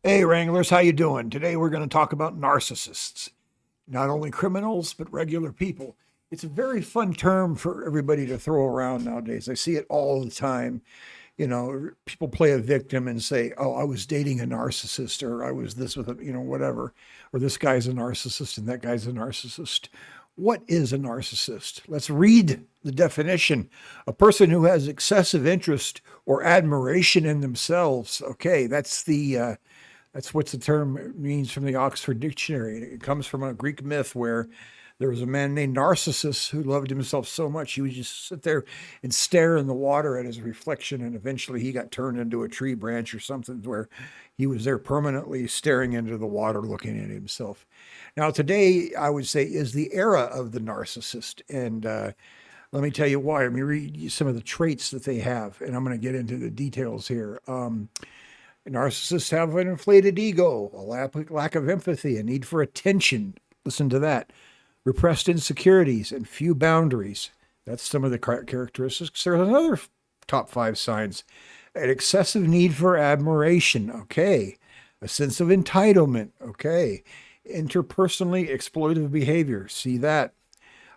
Hey Wranglers, how you doing? Today we're going to talk about narcissists, not only criminals but regular people. It's a very fun term for everybody to throw around nowadays. I see it all the time. People play a victim and say, "Oh, I was dating a narcissist," or "I was this with a, whatever," or "This guy's a narcissist and that guy's a narcissist." What is a narcissist? Let's read the definition. A person who has excessive interest or admiration in themselves. Okay, that's what the term means from the Oxford Dictionary. It comes from a Greek myth where there was a man named Narcissus who loved himself so much he would just sit there and stare in the water at his reflection, and eventually he got turned into a tree branch or something where he was there permanently staring into the water looking at himself. Now, today, I would say, is the era of the narcissist, and let me tell you why. Let me read you some of the traits that they have, and I'm going to get into the details here. Narcissists have an inflated ego, a lack of empathy, a need for attention. Listen to that. Repressed insecurities and few boundaries. That's some of the characteristics. There's another top five signs. An excessive need for admiration. Okay. A sense of entitlement. Okay. Interpersonally exploitative behavior. See that.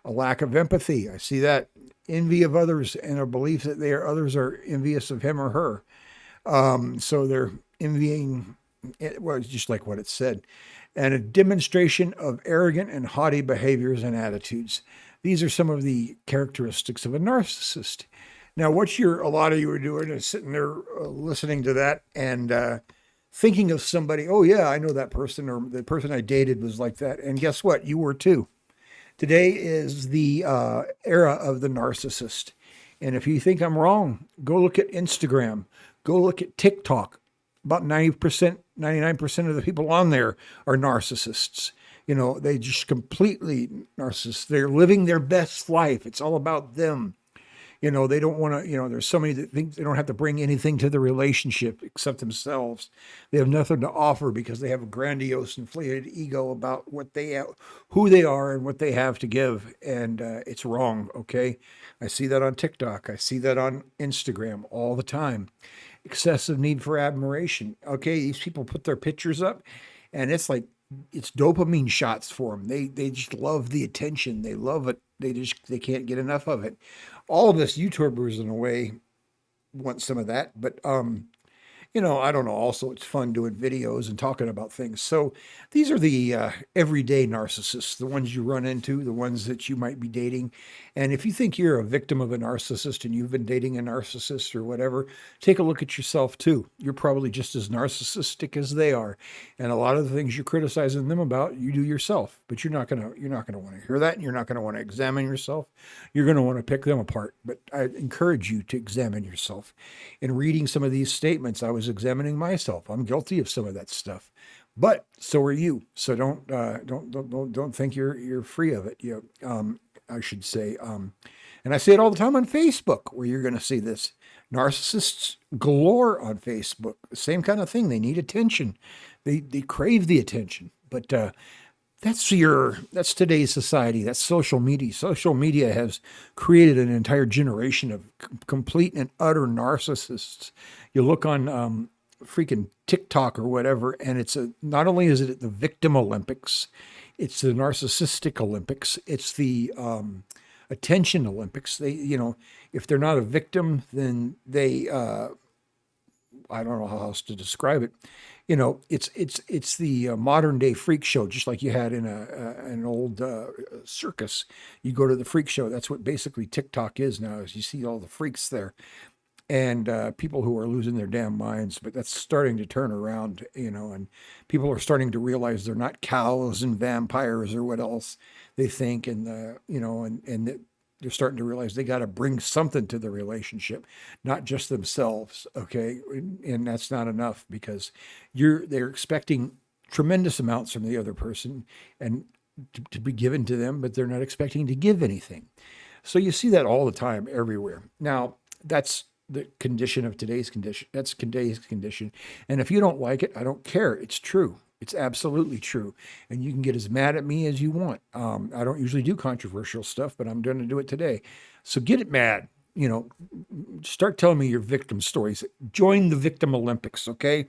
A lack of empathy. I see that. Envy of others and a belief that others are envious of him or her. So they're envying, well, it's just like what it said, and a demonstration of arrogant and haughty behaviors and attitudes. These are some of the characteristics of a narcissist. Now, a lot of you are doing is sitting there listening to that and thinking of somebody, oh, yeah, I know that person, or the person I dated was like that. And guess what? You were too. Today is the era of the narcissist. And if you think I'm wrong, go look at Instagram, go look at TikTok. About 90%, 99% of the people on there are narcissists. They just completely narcissists. They're living their best life. It's all about them. They don't want to, there's so many that think they don't have to bring anything to the relationship except themselves. They have nothing to offer because they have a grandiose, inflated ego about who they are and what they have to give. And it's wrong, okay? I see that on TikTok. I see that on Instagram all the time. Excessive need for admiration. Okay, these people put their pictures up and it's dopamine shots for them. They just love the attention. They love it. They can't get enough of it. All of us YouTubers in a way want some of that, but I don't know. Also, it's fun doing videos and talking about things. So these are the everyday narcissists, the ones you run into, the ones that you might be dating. And if you think you're a victim of a narcissist and you've been dating a narcissist or whatever, take a look at yourself too. You're probably just as narcissistic as they are. And a lot of the things you're criticizing them about, you do yourself. But you're not gonna want to hear that, and you're not gonna want to examine yourself. You're gonna want to pick them apart. But I encourage you to examine yourself. In reading some of these statements, I was examining myself. I'm guilty of some of that stuff, but so are you. So don't think you're free of it. I should say, and I say it all the time on Facebook, where you're going to see this. Narcissists galore on Facebook. Same kind of thing. They need attention. They crave the attention, but that's today's society. That's social media. Social media has created an entire generation of complete and utter narcissists. You look on freaking TikTok or whatever, and not only is it the victim Olympics, it's the narcissistic Olympics. It's the attention Olympics. If they're not a victim, then they I don't know how else to describe it. It's the modern day freak show, just like you had in an old circus. You go to the freak show. That's what basically TikTok is now. Is you see all the freaks there, and people who are losing their damn minds. But that's starting to turn around, and people are starting to realize they're not cows and vampires or what else they think, and they're starting to realize they got to bring something to the relationship, not just themselves. Okay, and that's not enough because they're expecting tremendous amounts from the other person and to be given to them, but they're not expecting to give anything. So you see that all the time, everywhere. Now that's the condition of today's condition. That's today's condition. And if you don't like it, I don't care. It's true. It's absolutely true. And you can get as mad at me as you want. I don't usually do controversial stuff, but I'm going to do it today. So get it mad. you know, start telling me your victim stories. Join the victim Olympics, okay?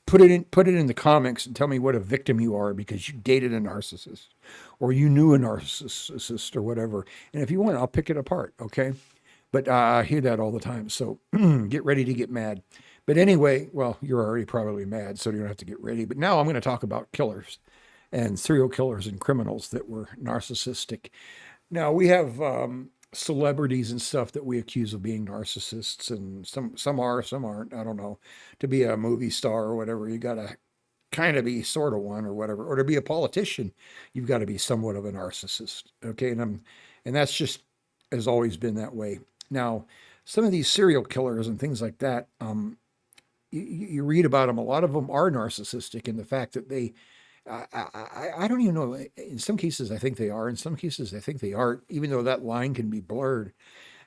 Put it in the comics and tell me what a victim you are because you dated a narcissist or you knew a narcissist or whatever. And if you want, I'll pick it apart, okay? But I hear that all the time. So get ready to get mad. But anyway, well, you're already probably mad, so you don't have to get ready. But now I'm going to talk about killers and serial killers and criminals that were narcissistic. Now we have celebrities and stuff that we accuse of being narcissists, and some are, some aren't. I don't know. To be a movie star or whatever, you got to kind of be sort of one or whatever. Or to be a politician, you've got to be somewhat of a narcissist. Okay, and that's just has always been that way. Now, some of these serial killers and things like that, you read about them. A lot of them are narcissistic in the fact that I don't even know. In some cases, I think they are. In some cases, I think they aren't, even though that line can be blurred.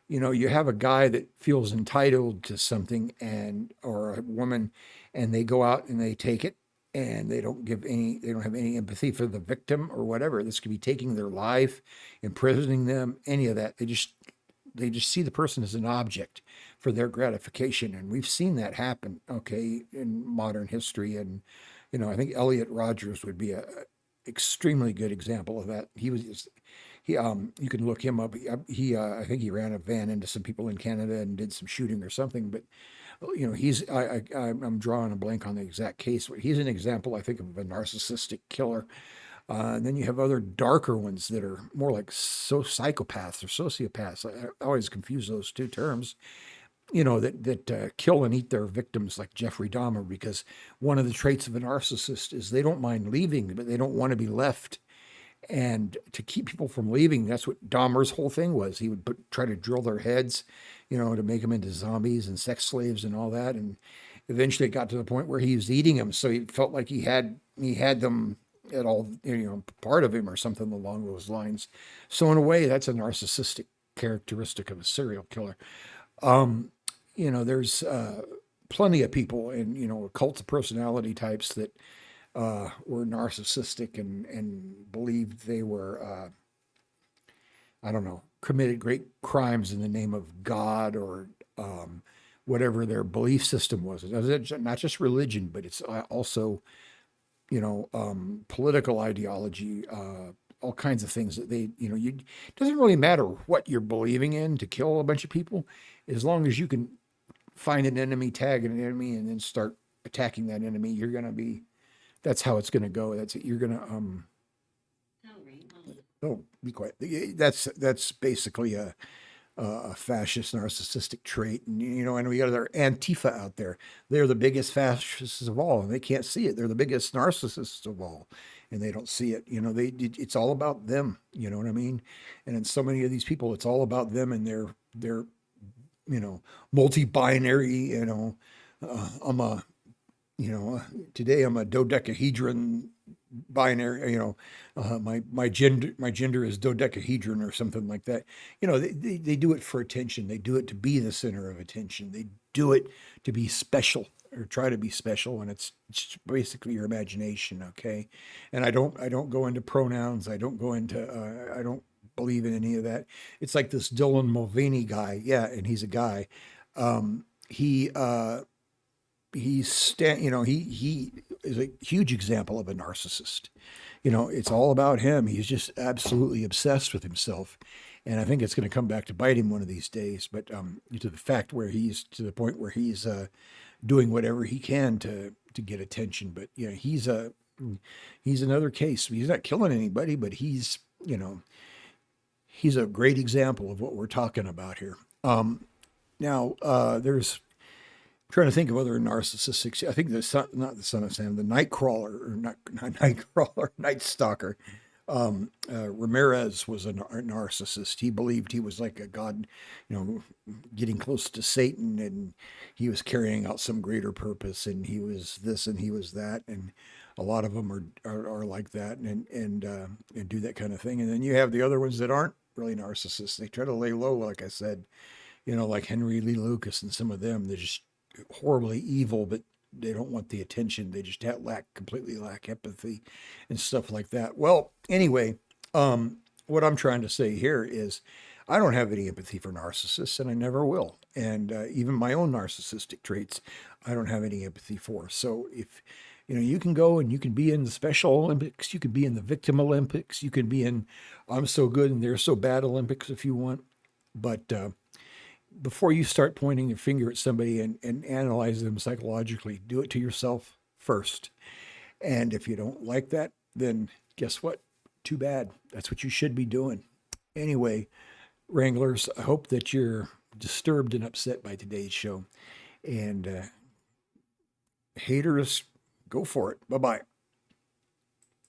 You know, you have a guy that feels entitled to something and or a woman, and they go out and they take it and they don't have any empathy for the victim or whatever. This could be taking their life, imprisoning them, any of that. They just see the person as an object for their gratification. And we've seen that happen, okay, in modern history. And, I think Elliot Rogers would be a extremely good example of that. You can look him up. I think he ran a van into some people in Canada and did some shooting or something. But I'm drawing a blank on the exact case. But he's an example, I think, of a narcissistic killer. And then you have other darker ones that are more like psychopaths or sociopaths. I always confuse those two terms. That kill and eat their victims, like Jeffrey Dahmer, because one of the traits of a narcissist is they don't mind leaving, but they don't want to be left. And to keep people from leaving, that's what Dahmer's whole thing was. He would try to drill their heads, to make them into zombies and sex slaves and all that. And eventually it got to the point where he was eating them. So he felt like he had them at all, part of him or something along those lines. So in a way, that's a narcissistic characteristic of a serial killer. Um, there's plenty of people and, cult of personality types that were narcissistic and believed they were, I don't know, committed great crimes in the name of God or whatever their belief system was. It's not just religion, but it's also, political ideology, all kinds of things that it doesn't really matter what you're believing in to kill a bunch of people, as long as you can find an enemy, tag an enemy, and then start attacking that enemy. That's how it's gonna go. That's it. You're gonna oh, be quiet. That's basically a fascist narcissistic trait. And and we got other Antifa out there. They're the biggest fascists of all, and they can't see it. They're the biggest narcissists of all, and they don't see it. It's all about them. You know what I mean? And in so many of these people, it's all about them and their multi-binary. I'm a today I'm a dodecahedron binary. My gender is dodecahedron or something like that. They do it for attention. They do it to be the center of attention. They do it to be special or try to be special, and it's basically your imagination. Okay, and I don't go into pronouns. I don't believe in any of that. It's like this Dylan Mulvaney guy. Yeah, and he's a guy. He he is a huge example of a narcissist. It's all about him. He's just absolutely obsessed with himself, and I think it's going to come back to bite him one of these days. But to the fact where he's to the point where he's doing whatever he can to get attention. But he's another case. He's not killing anybody, but he's a great example of what we're talking about here. Now, there's trying to think of other narcissistic. I think not the Son of Sam, the Nightcrawler, or not Nightcrawler, Night Stalker. Ramirez was a narcissist. He believed he was like a god, getting close to Satan, and he was carrying out some greater purpose, and he was this and he was that, and a lot of them are like that, and do that kind of thing. And then you have the other ones that aren't really narcissists. They try to lay low, like I said, like Henry Lee Lucas and some of them. They're just horribly evil, but they don't want the attention. They just completely lack empathy and stuff like that. Well, anyway, what I'm trying to say here is I don't have any empathy for narcissists, and I never will. And even my own narcissistic traits, I don't have any empathy for. So if you can go and you can be in the Special Olympics, you can be in the Victim Olympics, you can be in I'm so good and they're so bad Olympics if you want. But before you start pointing your finger at somebody and analyze them psychologically, do it to yourself first. And if you don't like that, then guess what? Too bad. That's what you should be doing. Anyway, Wranglers, I hope that you're disturbed and upset by today's show. And haters, go for it. Bye bye.